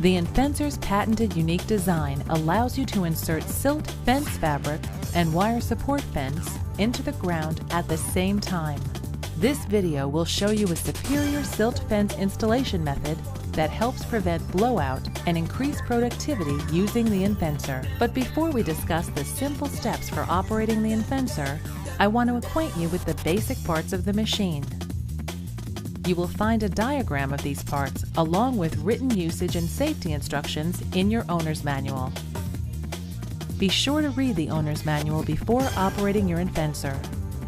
The Enfencer's patented unique design allows you to insert silt fence fabric and wire support fence into the ground at the same time. This video will show you a superior silt fence installation method that helps prevent blowout and increase productivity using the Enfencer. But before we discuss the simple steps for operating the Enfencer, I want to acquaint you with the basic parts of the machine. You will find a diagram of these parts along with written usage and safety instructions in your owner's manual. Be sure to read the owner's manual before operating your Enfencer.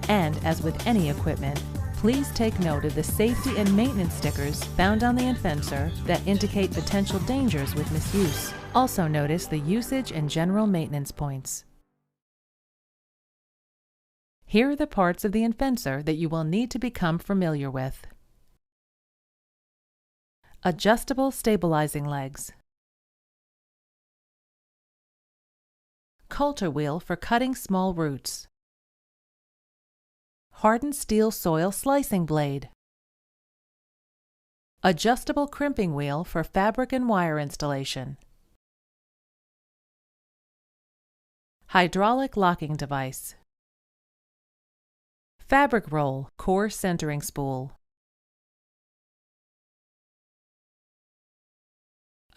And as with any equipment, please take note of the safety and maintenance stickers found on the Enfencer that indicate potential dangers with misuse. Also notice the usage and general maintenance points. Here are the parts of the Enfencer that you will need to become familiar with. Adjustable stabilizing legs. Coulter wheel for cutting small roots. Hardened steel soil slicing blade. Adjustable crimping wheel for fabric and wire installation. Hydraulic locking device. Fabric roll, core centering spool.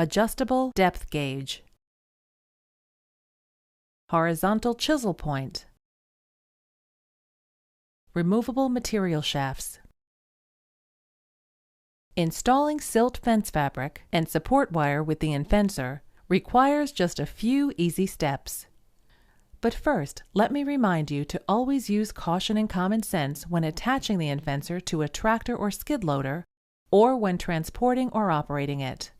Adjustable depth gauge. Horizontal chisel point. Removable material shafts. Installing silt fence fabric and support wire with the Enfencer requires just a few easy steps. But first, let me remind you to always use caution and common sense when attaching the Enfencer to a tractor or skid loader, or when transporting or operating it.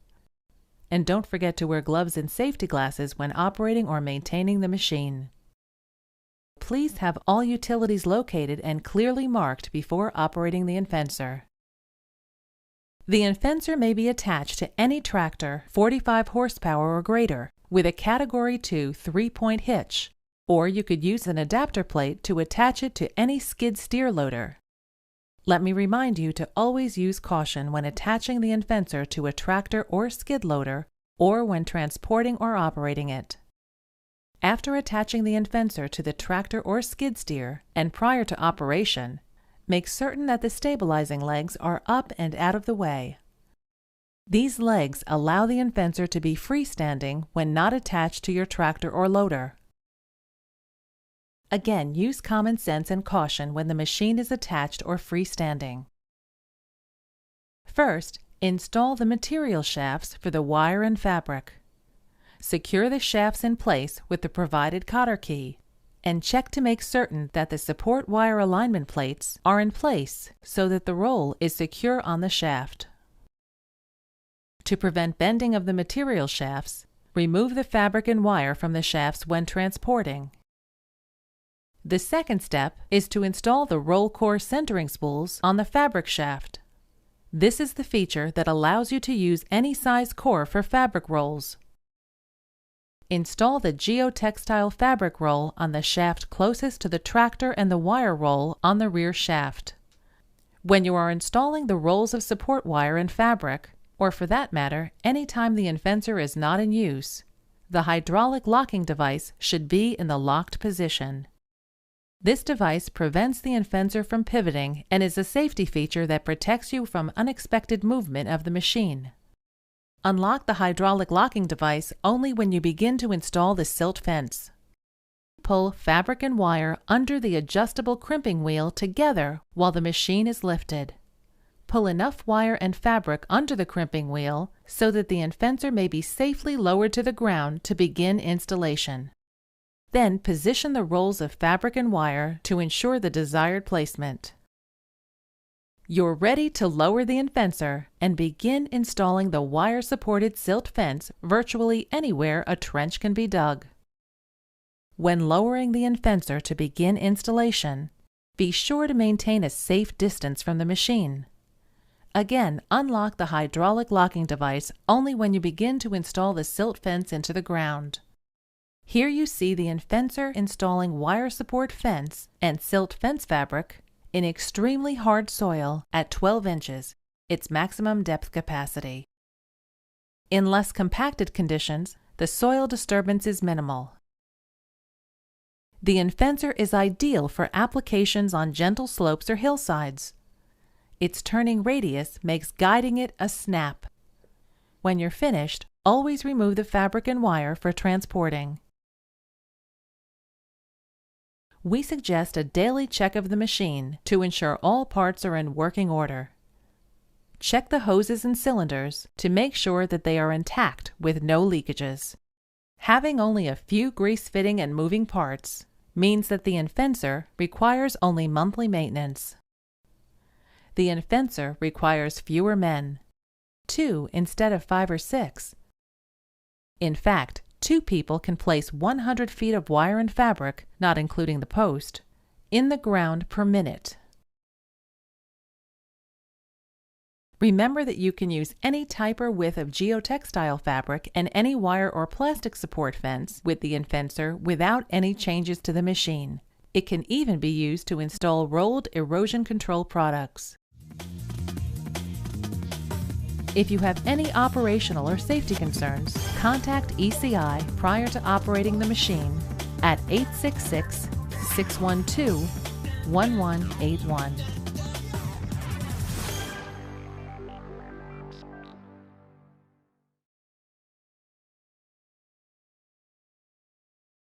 And don't forget to wear gloves and safety glasses when operating or maintaining the machine. Please have all utilities located and clearly marked before operating the Enfencer. The Enfencer may be attached to any tractor 45 horsepower or greater with a Category 2 3-point hitch, or you could use an adapter plate to attach it to any skid steer loader. Let me remind you to always use caution when attaching the Enfencer to a tractor or skid loader, or when transporting or operating it. After attaching the Enfencer to the tractor or skid steer, and prior to operation, make certain that the stabilizing legs are up and out of the way. These legs allow the Enfencer to be freestanding when not attached to your tractor or loader. Again, use common sense and caution when the machine is attached or freestanding. First, install the material shafts for the wire and fabric. Secure the shafts in place with the provided cotter key, and check to make certain that the support wire alignment plates are in place so that the roll is secure on the shaft. To prevent bending of the material shafts, remove the fabric and wire from the shafts when transporting. The second step is to install the roll core centering spools on the fabric shaft. This is the feature that allows you to use any size core for fabric rolls. Install the geotextile fabric roll on the shaft closest to the tractor and the wire roll on the rear shaft. When you are installing the rolls of support wire and fabric, or for that matter, any time the Enfencer is not in use, the hydraulic locking device should be in the locked position. This device prevents the Enfencer from pivoting and is a safety feature that protects you from unexpected movement of the machine. Unlock the hydraulic locking device only when you begin to install the silt fence. Pull fabric and wire under the adjustable crimping wheel together while the machine is lifted. Pull enough wire and fabric under the crimping wheel so that the Enfencer may be safely lowered to the ground to begin installation. Then position the rolls of fabric and wire to ensure the desired placement. You're ready to lower the Enfencer and begin installing the wire-supported silt fence virtually anywhere a trench can be dug. When lowering the Enfencer to begin installation, be sure to maintain a safe distance from the machine. Again, unlock the hydraulic locking device only when you begin to install the silt fence into the ground. Here you see the Enfencer installing wire support fence and silt fence fabric in extremely hard soil at 12 inches, its maximum depth capacity. In less compacted conditions, the soil disturbance is minimal. The Enfencer is ideal for applications on gentle slopes or hillsides. Its turning radius makes guiding it a snap. When you're finished, always remove the fabric and wire for transporting. We suggest a daily check of the machine to ensure all parts are in working order. Check the hoses and cylinders to make sure that they are intact with no leakages. Having only a few grease-fitting and moving parts means that the Enfencer requires only monthly maintenance. The Enfencer requires fewer men, 2 instead of 5 or 6. In fact, 2 people can place 100 feet of wire and fabric, not including the post, in the ground per minute. Remember that you can use any type or width of geotextile fabric and any wire or plastic support fence with the Enfencer without any changes to the machine. It can even be used to install rolled erosion control products. If you have any operational or safety concerns, contact ECI prior to operating the machine at 866-612-1181.